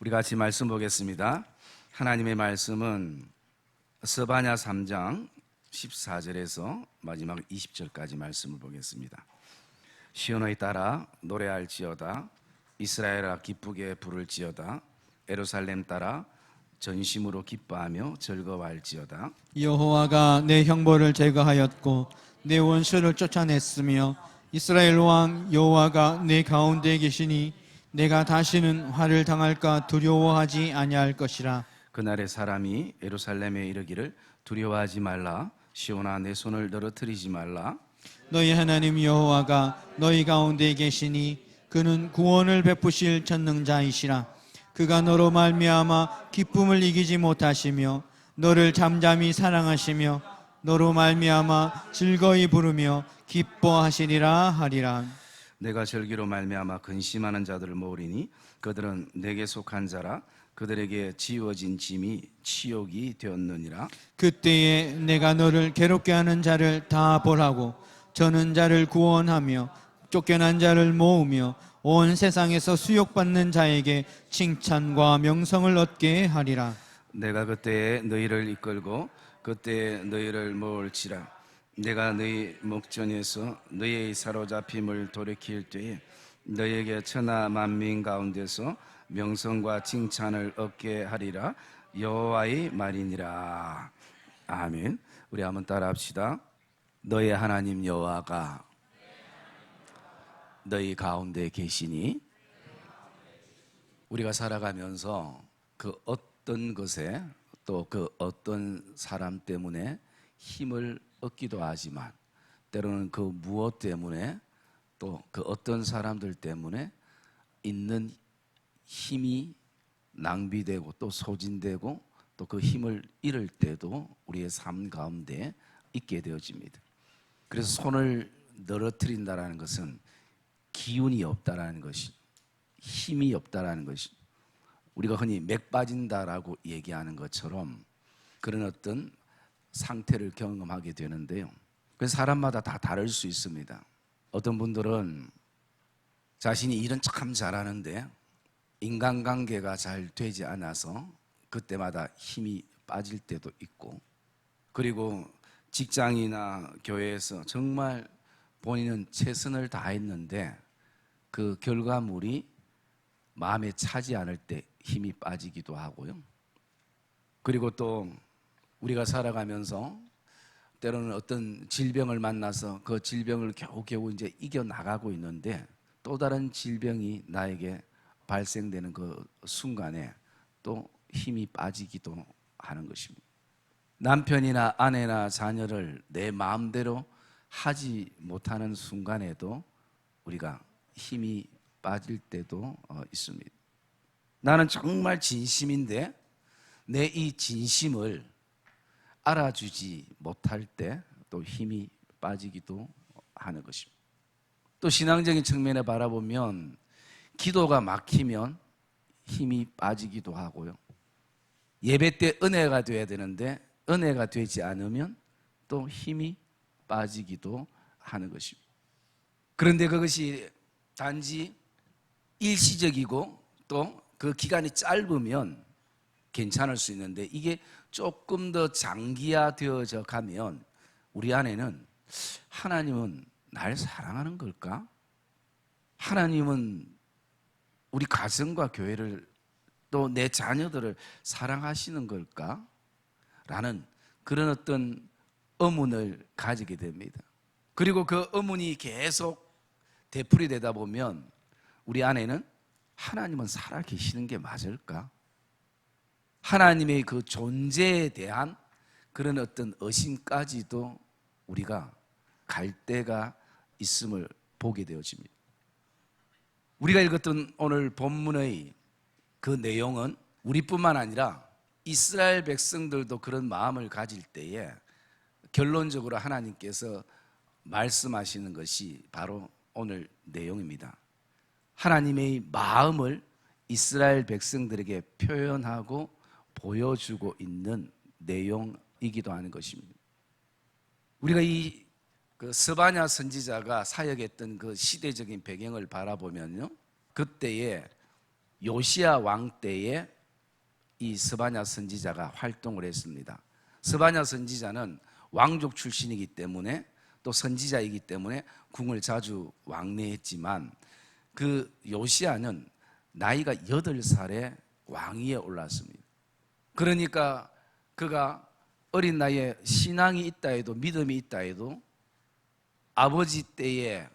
우리 같이 말씀 보겠습니다. 하나님의 말씀은 스바냐 3장 14절에서 마지막 20절까지 말씀을 보겠습니다. 시온의 따라 노래할지어다, 이스라엘아 기쁘게 부를지어다, 예루살렘 따라 전심으로 기뻐하며 즐거워할지어다. 여호와가 내 형벌을 제거하였고 내 원수를 쫓아냈으며 이스라엘 왕 여호와가 내 가운데 계시니 내가 다시는 화를 당할까 두려워하지 아니할 것이라. 그날의 사람이 예루살렘에 이르기를 두려워하지 말라, 시온아 내 손을 떨어뜨리지 말라. 너희 하나님 여호와가 너희 가운데 계시니 그는 구원을 베푸실 전능자이시라. 그가 너로 말미암아 기쁨을 이기지 못하시며 너를 잠잠히 사랑하시며 너로 말미암아 즐거이 부르며 기뻐하시리라 하리라. 내가 절기로 말미암아 근심하는 자들을 모으리니 그들은 내게 속한 자라. 그들에게 지워진 짐이 치욕이 되었느니라. 그때에 내가 너를 괴롭게 하는 자를 다 벌하고 저는 자를 구원하며 쫓겨난 자를 모으며 온 세상에서 수욕받는 자에게 칭찬과 명성을 얻게 하리라. 내가 그때에 너희를 이끌고 그때에 너희를 모을지라. 내가 너희 목전에서 너희의 사로잡힘을 돌이킬 때에 너희에게 천하 만민 가운데서 명성과 칭찬을 얻게 하리라. 여호와의 말이니라. 아멘. 우리 한번 따라합시다. 너희 하나님 여호와가 너희 가운데 계시니. 우리가 살아가면서 그 어떤 것에 또 그 어떤 사람 때문에 힘을 얻기도 하지만 때로는 그 무엇 때문에 또 그 어떤 사람들 때문에 있는 힘이 낭비되고 또 소진되고 또 그 힘을 잃을 때도 우리의 삶 가운데 있게 되어집니다. 그래서 손을 늘어뜨린다라는 것은 기운이 없다라는 것이, 힘이 없다라는 것이, 우리가 흔히 맥 빠진다라고 얘기하는 것처럼 그런 어떤 상태를 경험하게 되는데요. 그래서 사람마다 다 다를 수 있습니다. 어떤 분들은 자신이 일은 참 잘하는데 인간관계가 잘 되지 않아서 그때마다 힘이 빠질 때도 있고, 그리고 직장이나 교회에서 정말 본인은 최선을 다했는데 그 결과물이 마음에 차지 않을 때 힘이 빠지기도 하고요. 그리고 또 우리가 살아가면서 때로는 어떤 질병을 만나서 그 질병을 겨우겨우 이제 이겨나가고 있는데 또 다른 질병이 나에게 발생되는 그 순간에 또 힘이 빠지기도 하는 것입니다. 남편이나 아내나 자녀를 내 마음대로 하지 못하는 순간에도 우리가 힘이 빠질 때도 있습니다. 나는 정말 진심인데 내 이 진심을 알아주지 못할 때 또 힘이 빠지기도 하는 것입니다. 또 신앙적인 측면에 바라보면 기도가 막히면 힘이 빠지기도 하고요. 예배 때 은혜가 돼야 되는데 은혜가 되지 않으면 또 힘이 빠지기도 하는 것입니다. 그런데 그것이 단지 일시적이고 또 그 기간이 짧으면 괜찮을 수 있는데 이게 조금 더 장기화되어져 가면 우리 안에는 하나님은 날 사랑하는 걸까? 하나님은 우리 가정과 교회를 또 내 자녀들을 사랑하시는 걸까? 라는 그런 어떤 의문을 가지게 됩니다. 그리고 그 의문이 계속 되풀이 되다 보면 우리 안에는 하나님은 살아 계시는 게 맞을까? 하나님의 그 존재에 대한 그런 어떤 의심까지도 우리가 갈 때가 있음을 보게 되어집니다. 우리가 읽었던 오늘 본문의 그 내용은 우리뿐만 아니라 이스라엘 백성들도 그런 마음을 가질 때에 결론적으로 하나님께서 말씀하시는 것이 바로 오늘 내용입니다. 하나님의 마음을 이스라엘 백성들에게 표현하고 보여주고 있는 내용이기도 하는 것입니다. 우리가 이 스바냐 선지자가 사역했던 그 시대적인 배경을 바라보면요, 그때에 요시야 왕 때에 이 스바냐 선지자가 활동을 했습니다. 스바냐 선지자는 왕족 출신이기 때문에 또 선지자이기 때문에 궁을 자주 왕래했지만 그 요시야는 나이가 8살에 왕위에 올랐습니다. 그러니까 그가 어린 나이에 신앙이 있다 해도 믿음이 있다 해도 아버지 때에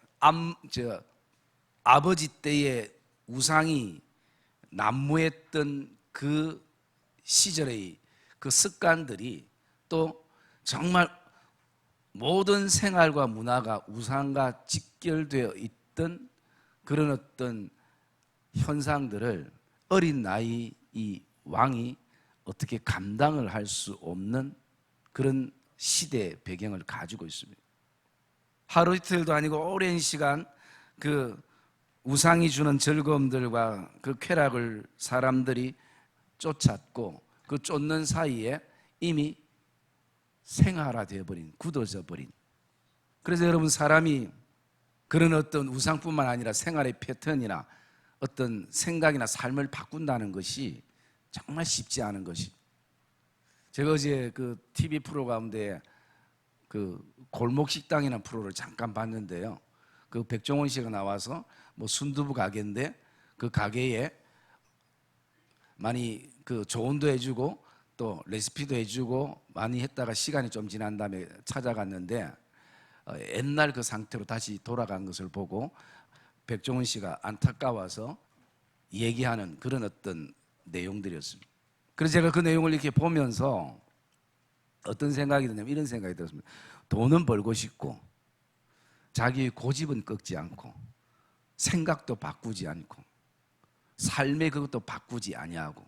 우상이 난무했던 그 시절의 그 습관들이 또 정말 모든 생활과 문화가 우상과 직결되어 있던 그런 어떤 현상들을 어린 나이 이 왕이 어떻게 감당을 할 수 없는 그런 시대 배경을 가지고 있습니다. 하루 이틀도 아니고 오랜 시간 그 우상이 주는 즐거움들과 그 쾌락을 사람들이 쫓았고 그 쫓는 사이에 이미 생활화되어 버린, 굳어져 버린. 그래서 여러분, 사람이 그런 어떤 우상뿐만 아니라 생활의 패턴이나 어떤 생각이나 삶을 바꾼다는 것이 정말 쉽지 않은 것이. 제가 어제 그 TV 프로 가운데 그 골목 식당이라는 프로를 잠깐 봤는데요. 그 백종원 씨가 나와서 뭐 순두부 가게인데 그 가게에 많이 그 조언도 해주고 또 레시피도 해주고 많이 했다가 시간이 좀 지난 다음에 찾아갔는데 옛날 그 상태로 다시 돌아간 것을 보고 백종원 씨가 안타까워서 얘기하는 그런 어떤 내용들이었습니다. 그래서 제가 그 내용을 이렇게 보면서 어떤 생각이 드냐면 이런 생각이 들었습니다. 돈은 벌고 싶고 자기의 고집은 꺾지 않고 생각도 바꾸지 않고 삶의 그것도 바꾸지 아니하고,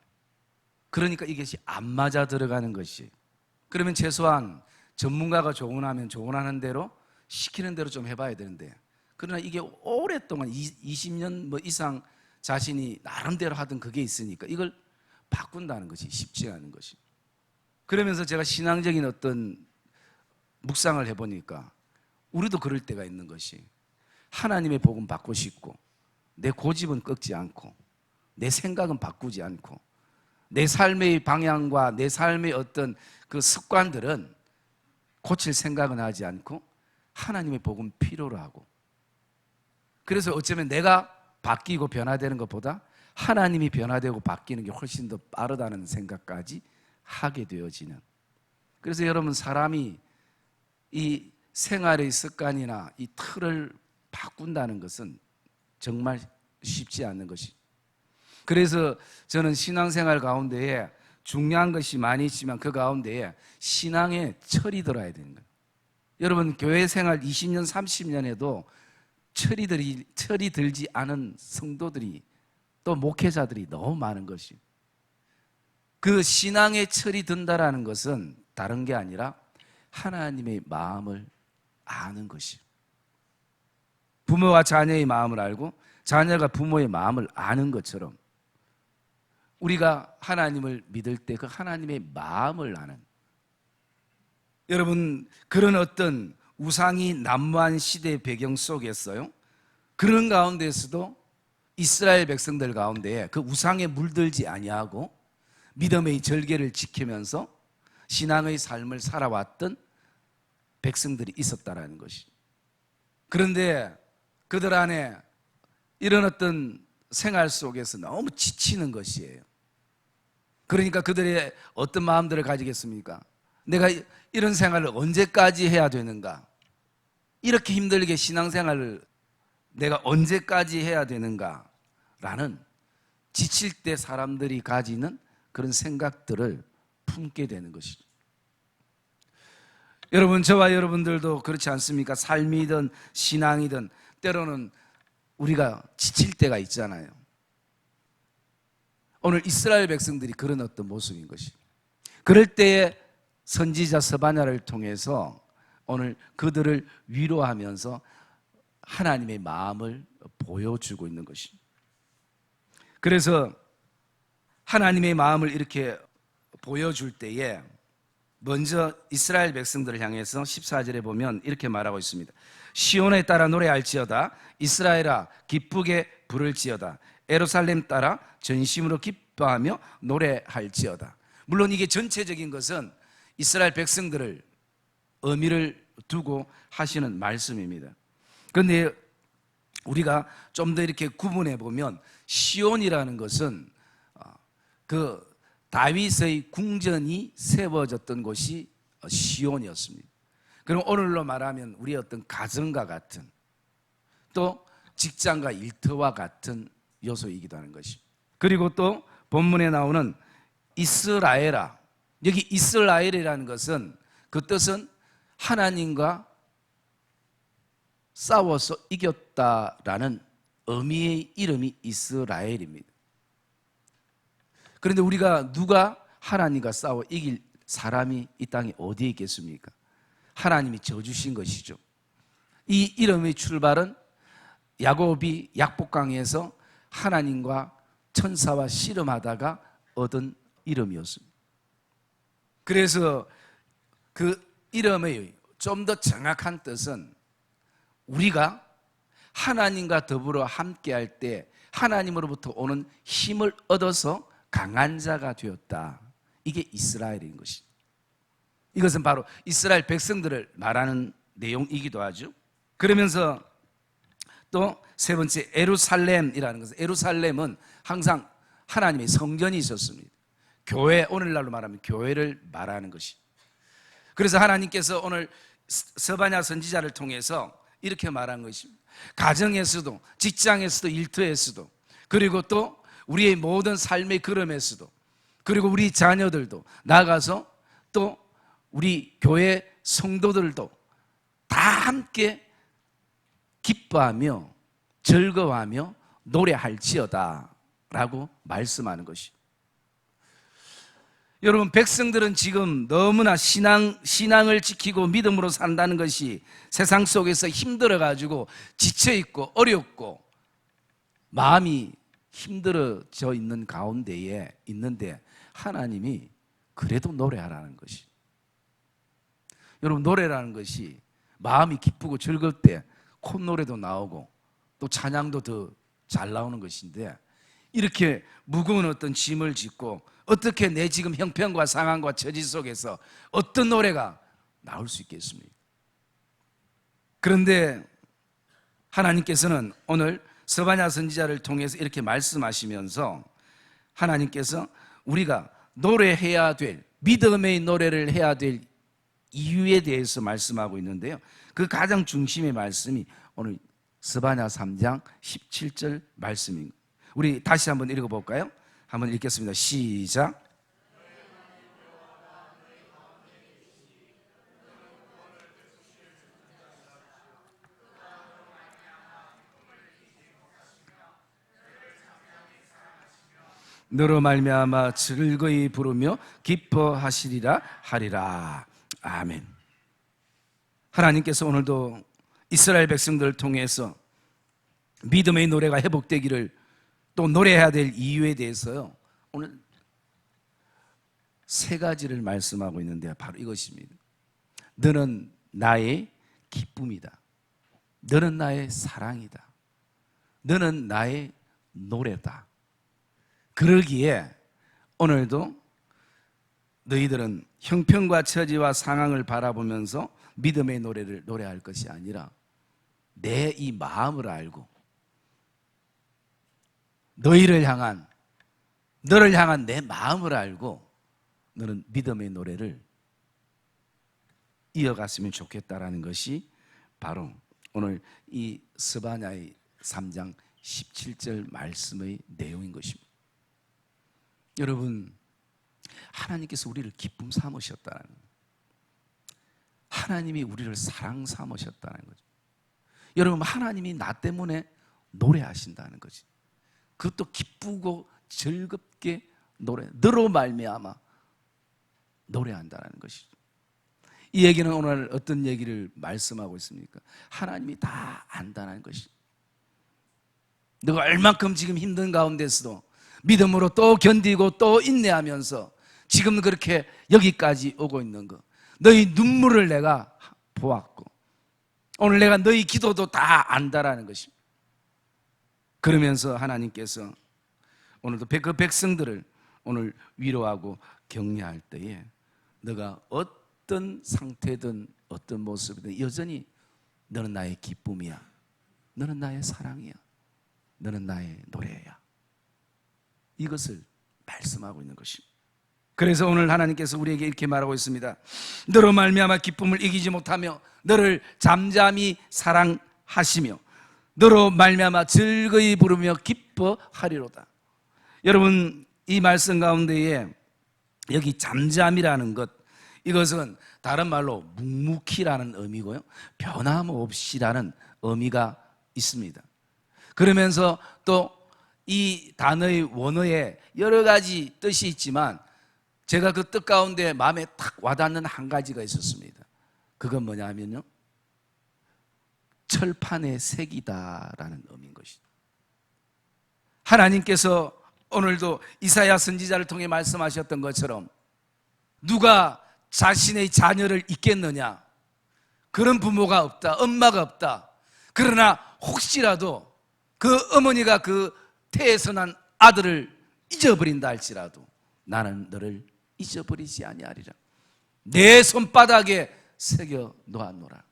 그러니까 이것이 안 맞아 들어가는 것이. 그러면 최소한 전문가가 조언하면 조언하는 대로 시키는 대로 좀 해봐야 되는데, 그러나 이게 오랫동안 20년 뭐 이상 자신이 나름대로 하던 그게 있으니까 이걸 바꾼다는 것이 쉽지 않은 것이. 그러면서 제가 신앙적인 어떤 묵상을 해보니까 우리도 그럴 때가 있는 것이, 하나님의 복음 받고 싶고 내 고집은 꺾지 않고 내 생각은 바꾸지 않고 내 삶의 방향과 내 삶의 어떤 그 습관들은 고칠 생각은 하지 않고 하나님의 복음 필요로 하고, 그래서 어쩌면 내가 바뀌고 변화되는 것보다 하나님이 변화되고 바뀌는 게 훨씬 더 빠르다는 생각까지 하게 되어지는. 그래서 여러분, 사람이 이 생활의 습관이나 이 틀을 바꾼다는 것은 정말 쉽지 않는 것이. 그래서 저는 신앙생활 가운데에 중요한 것이 많이 있지만 그 가운데에 신앙의 철이 들어야 되는 거예요. 여러분, 교회 생활 20년 30년에도 철이 들지 않은 성도들이 또 목회자들이 너무 많은 것이. 그 신앙의 철이 든다라는 것은 다른 게 아니라 하나님의 마음을 아는 것이. 부모가 자녀의 마음을 알고 자녀가 부모의 마음을 아는 것처럼 우리가 하나님을 믿을 때 그 하나님의 마음을 아는, 여러분, 그런 어떤 우상이 난무한 시대의 배경 속에서요, 그런 가운데서도 이스라엘 백성들 가운데 그 우상에 물들지 아니하고 믿음의 절개를 지키면서 신앙의 삶을 살아왔던 백성들이 있었다라는 것이. 그런데 그들 안에 이런 어떤 생활 속에서 너무 지치는 것이에요. 그러니까 그들의 어떤 마음들을 가지겠습니까? 내가 이런 생활을 언제까지 해야 되는가? 이렇게 힘들게 신앙생활을 내가 언제까지 해야 되는가? 라는, 지칠 때 사람들이 가지는 그런 생각들을 품게 되는 것이죠. 여러분, 저와 여러분들도 그렇지 않습니까? 삶이든 신앙이든 때로는 우리가 지칠 때가 있잖아요. 오늘 이스라엘 백성들이 그런 어떤 모습인 것이. 그럴 때에 선지자 스바냐를 통해서 오늘 그들을 위로하면서 하나님의 마음을 보여주고 있는 것이. 그래서 하나님의 마음을 이렇게 보여줄 때에 먼저 이스라엘 백성들을 향해서 14절에 보면 이렇게 말하고 있습니다. 시온에 따라 노래할지어다. 이스라엘아, 기쁘게 부를지어다. 예루살렘 따라 전심으로 기뻐하며 노래할지어다. 물론 이게 전체적인 것은 이스라엘 백성들을 의미를 두고 하시는 말씀입니다. 그런데 우리가 좀 더 이렇게 구분해 보면 시온이라는 것은 그 다윗의 궁전이 세워졌던 곳이 시온이었습니다. 그럼 오늘로 말하면 우리의 어떤 가정과 같은, 또 직장과 일터와 같은 요소이기도 하는 것입니다. 그리고 또 본문에 나오는 이스라엘아, 여기 이스라엘이라는 것은 그 뜻은 하나님과 싸워서 이겼다라는 의미의 이름이 이스라엘입니다. 그런데 우리가 누가 하나님과 싸워 이길 사람이 이 땅에 어디에 있겠습니까? 하나님이 저주신 것이죠. 이 이름의 출발은 야곱이 약복강에서 하나님과 천사와 씨름하다가 얻은 이름이었습니다. 그래서 그 이름의 좀 더 정확한 뜻은 우리가 하나님과 더불어 함께할 때 하나님으로부터 오는 힘을 얻어서 강한 자가 되었다. 이게 이스라엘인 것입니다. 이것은 바로 이스라엘 백성들을 말하는 내용이기도 하죠. 그러면서 또 세 번째 예루살렘이라는 것은, 예루살렘은 항상 하나님의 성전이 있었습니다. 교회, 오늘날로 말하면 교회를 말하는 것이. 그래서 하나님께서 오늘 스바냐 선지자를 통해서 이렇게 말한 것입니다. 가정에서도, 직장에서도, 일터에서도, 그리고 또 우리의 모든 삶의 걸음에서도, 그리고 우리 자녀들도 나가서 또 우리 교회 성도들도 다 함께 기뻐하며 즐거워하며 노래할지어다 라고 말씀하는 것이. 여러분, 백성들은 지금 너무나 신앙을 지키고 믿음으로 산다는 것이 세상 속에서 힘들어가지고 지쳐있고 어렵고 마음이 힘들어져 있는 가운데에 있는데, 하나님이 그래도 노래하라는 것이. 여러분, 노래라는 것이 마음이 기쁘고 즐거울 때 콧노래도 나오고 또 찬양도 더 잘 나오는 것인데, 이렇게 무거운 어떤 짐을 짓고 어떻게 내 지금 형편과 상황과 처지 속에서 어떤 노래가 나올 수 있겠습니까? 그런데 하나님께서는 오늘 스바냐 선지자를 통해서 이렇게 말씀하시면서 하나님께서 우리가 노래해야 될, 믿음의 노래를 해야 될 이유에 대해서 말씀하고 있는데요, 그 가장 중심의 말씀이 오늘 스바냐 3장 17절 말씀입니다. 우리 다시 한번 읽어볼까요? 한번 읽겠습니다. 시작. 너로 말미암아 즐거이 부르며 기뻐하시리라 하리라. 아멘. 하나님께서 오늘도 이스라엘 백성들을 통해서 믿음의 노래가 회복되기를, 또 노래해야 될 이유에 대해서요, 오늘 세 가지를 말씀하고 있는데 바로 이것입니다. 너는 나의 기쁨이다. 너는 나의 사랑이다. 너는 나의 노래다. 그러기에 오늘도 너희들은 형편과 처지와 상황을 바라보면서 믿음의 노래를 노래할 것이 아니라 내 이 마음을 알고 너를 향한 내 마음을 알고 너는 믿음의 노래를 이어갔으면 좋겠다라는 것이 바로 오늘 이 스바냐의 3장 17절 말씀의 내용인 것입니다. 여러분, 하나님께서 우리를 기쁨 삼으셨다는 거예요. 하나님이 우리를 사랑 삼으셨다는 거죠. 여러분, 하나님이 나 때문에 노래하신다는 거지. 그것도 기쁘고 즐겁게 너로 말미암아 노래한다는 것이죠. 이 얘기는 오늘 어떤 얘기를 말씀하고 있습니까? 하나님이 다 안다는 것이죠. 너가 얼만큼 지금 힘든 가운데서도 믿음으로 또 견디고 또 인내하면서 지금 그렇게 여기까지 오고 있는 거, 너희 눈물을 내가 보았고 오늘 내가 너희 기도도 다 안다라는 것입니다. 그러면서 하나님께서 오늘도 그 백성들을 오늘 위로하고 격려할 때에 너가 어떤 상태든 어떤 모습이든 여전히 너는 나의 기쁨이야, 너는 나의 사랑이야, 너는 나의 노래야, 이것을 말씀하고 있는 것입니다. 그래서 오늘 하나님께서 우리에게 이렇게 말하고 있습니다. 너로 말미암아 기쁨을 이기지 못하며 너를 잠잠히 사랑하시며 너로 말미암아 즐거이 부르며 기뻐하리로다. 여러분, 이 말씀 가운데에 여기 잠잠이라는 것, 이것은 다른 말로 묵묵히라는 의미고요, 변함없이라는 의미가 있습니다. 그러면서 또 이 단어의 원어에 여러 가지 뜻이 있지만 제가 그 뜻 가운데 마음에 탁 와닿는 한 가지가 있었습니다. 그건 뭐냐 하면요, 철판의 색이다라는 의미인 것이죠. 하나님께서 오늘도 이사야 선지자를 통해 말씀하셨던 것처럼 누가 자신의 자녀를 잊겠느냐? 그런 부모가 없다, 엄마가 없다. 그러나 혹시라도 그 어머니가 그 태에서 난 아들을 잊어버린다 할지라도 나는 너를 잊어버리지 아니하리라. 내 손바닥에 새겨 놓았노라.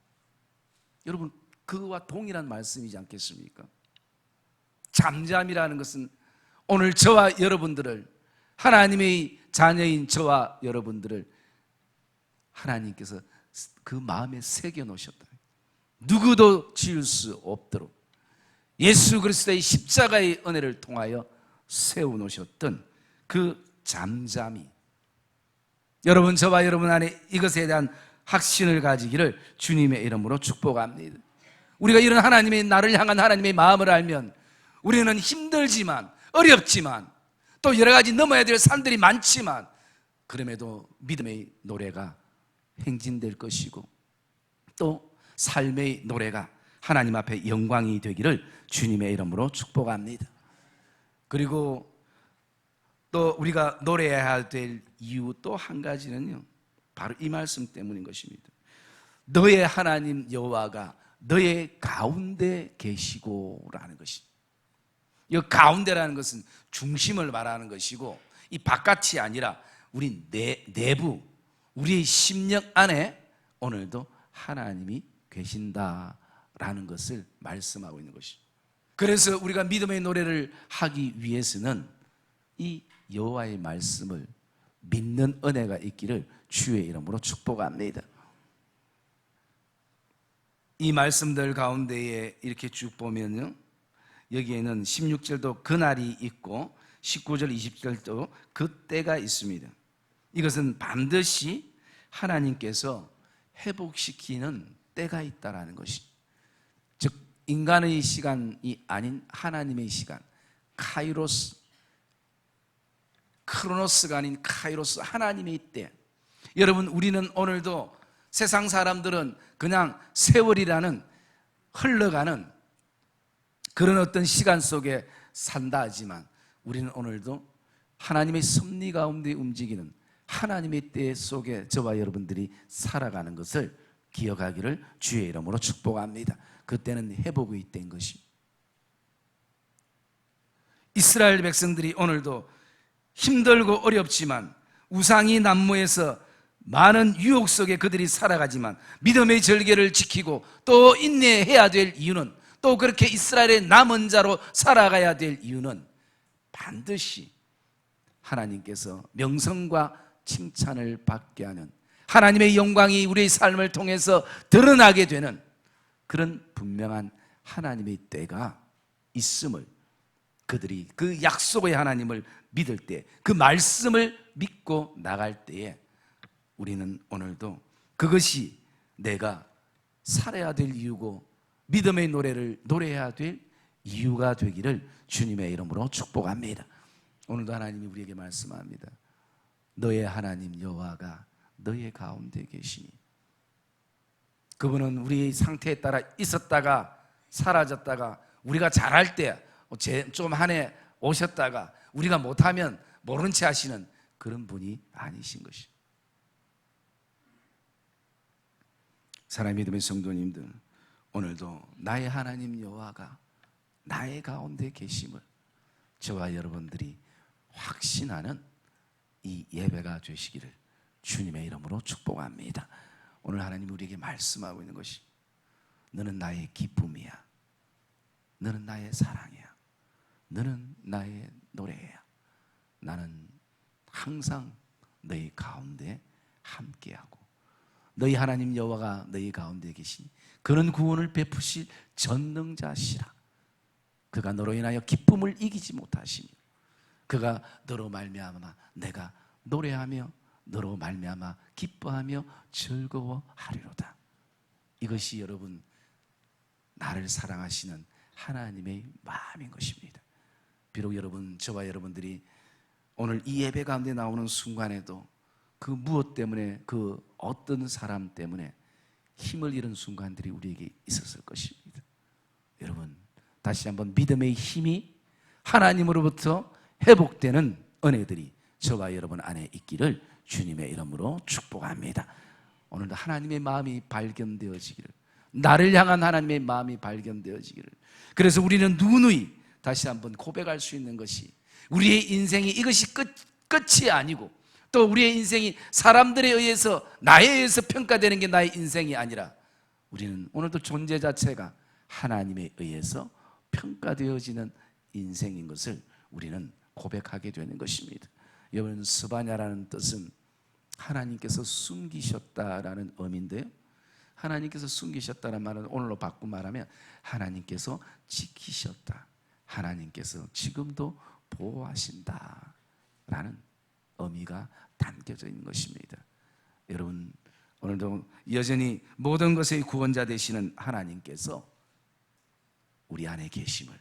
여러분, 그와 동일한 말씀이지 않겠습니까? 잠잠이라는 것은 오늘 저와 여러분들을, 하나님의 자녀인 저와 여러분들을 하나님께서 그 마음에 새겨 놓으셨다. 누구도 지을 수 없도록 예수 그리스도의 십자가의 은혜를 통하여 세워 놓으셨던 그 잠잠이, 여러분, 저와 여러분 안에 이것에 대한 확신을 가지기를 주님의 이름으로 축복합니다. 우리가 이런 하나님의, 나를 향한 하나님의 마음을 알면 우리는 힘들지만, 어렵지만, 또 여러 가지 넘어야 될 산들이 많지만 그럼에도 믿음의 노래가 행진될 것이고 또 삶의 노래가 하나님 앞에 영광이 되기를 주님의 이름으로 축복합니다. 그리고 또 우리가 노래해야 될 이유 또 한 가지는요, 바로 이 말씀 때문인 것입니다. 너의 하나님 여호와가 너의 가운데 계시고 라는 것이, 이 가운데라는 것은 중심을 말하는 것이고 이 바깥이 아니라 우리 내부, 우리의 심령 안에 오늘도 하나님이 계신다라는 것을 말씀하고 있는 것이죠. 그래서 우리가 믿음의 노래를 하기 위해서는 이 여호와의 말씀을 믿는 은혜가 있기를 주의 이름으로 축복합니다. 이 말씀들 가운데에 이렇게 쭉 보면요, 여기에는 16절도 그날이 있고 19절 20절도 그때가 있습니다. 이것은 반드시 하나님께서 회복시키는 때가 있다라는 것이, 즉 인간의 시간이 아닌 하나님의 시간, 카이로스, 크로노스가 아닌 카이로스, 하나님의 때. 여러분, 우리는 오늘도 세상 사람들은 그냥 세월이라는 흘러가는 그런 어떤 시간 속에 산다 하지만 우리는 오늘도 하나님의 섭리 가운데 움직이는 하나님의 때 속에 저와 여러분들이 살아가는 것을 기억하기를 주의 이름으로 축복합니다. 그때는 회복의 때인 것입니다. 이스라엘 백성들이 오늘도 힘들고 어렵지만 우상이 난무해서 많은 유혹 속에 그들이 살아가지만 믿음의 절개를 지키고 또 인내해야 될 이유는, 또 그렇게 이스라엘의 남은 자로 살아가야 될 이유는 반드시 하나님께서 명성과 칭찬을 받게 하는, 하나님의 영광이 우리의 삶을 통해서 드러나게 되는 그런 분명한 하나님의 때가 있음을, 그들이 그 약속의 하나님을 믿을 때, 그 말씀을 믿고 나갈 때에 우리는 오늘도 그것이 내가 살아야 될 이유고 믿음의 노래를 노래해야 될 이유가 되기를 주님의 이름으로 축복합니다. 오늘도 하나님이 우리에게 말씀합니다. 너의 하나님 여호와가 너의 가운데 계시니, 그분은 우리의 상태에 따라 있었다가 사라졌다가, 우리가 잘할 때 좀 한 해 오셨다가 우리가 못하면 모른 채 하시는 그런 분이 아니신 것이. 사랑의 믿음의 성도님들, 오늘도 나의 하나님 여호와가 나의 가운데 계심을 저와 여러분들이 확신하는 이 예배가 되시기를 주님의 이름으로 축복합니다. 오늘 하나님 우리에게 말씀하고 있는 것이 너는 나의 기쁨이야. 너는 나의 사랑이야. 너는 나의 노래야. 나는 항상 너희 가운데 함께하고 너희 하나님 여호와가 너희 가운데 계시니 그는 구원을 베푸실 전능자시라. 그가 너로 인하여 기쁨을 이기지 못하시며 그가 너로 말미암아 내가 노래하며 너로 말미암아 기뻐하며 즐거워하리로다. 이것이 여러분 나를 사랑하시는 하나님의 마음인 것입니다. 비록 여러분 저와 여러분들이 오늘 이 예배 가운데 나오는 순간에도 그 무엇 때문에 그 어떤 사람 때문에 힘을 잃은 순간들이 우리에게 있었을 것입니다. 여러분 다시 한번 믿음의 힘이 하나님으로부터 회복되는 은혜들이 저와 여러분 안에 있기를 주님의 이름으로 축복합니다. 오늘도 하나님의 마음이 발견되어지기를, 나를 향한 하나님의 마음이 발견되어지기를, 그래서 우리는 누누이 다시 한번 고백할 수 있는 것이 우리의 인생이 이것이 끝이 아니고 또 우리의 인생이 사람들에 의해서 나에 의해서 평가되는 게 나의 인생이 아니라 우리는 오늘도 존재 자체가 하나님에 의해서 평가되어지는 인생인 것을 우리는 고백하게 되는 것입니다. 여러분 스바냐라는 뜻은 하나님께서 숨기셨다라는 의미인데요, 하나님께서 숨기셨다는 말은 오늘로 바꾸고 말하면 하나님께서 지키셨다, 하나님께서 지금도 보호하신다라는 의미가 담겨져 있는 것입니다. 여러분 오늘도 여전히 모든 것의 구원자 되시는 하나님께서 우리 안에 계심을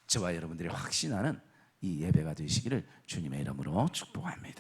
저와 여러분들이 확신하는 이 예배가 되시기를 주님의 이름으로 축복합니다.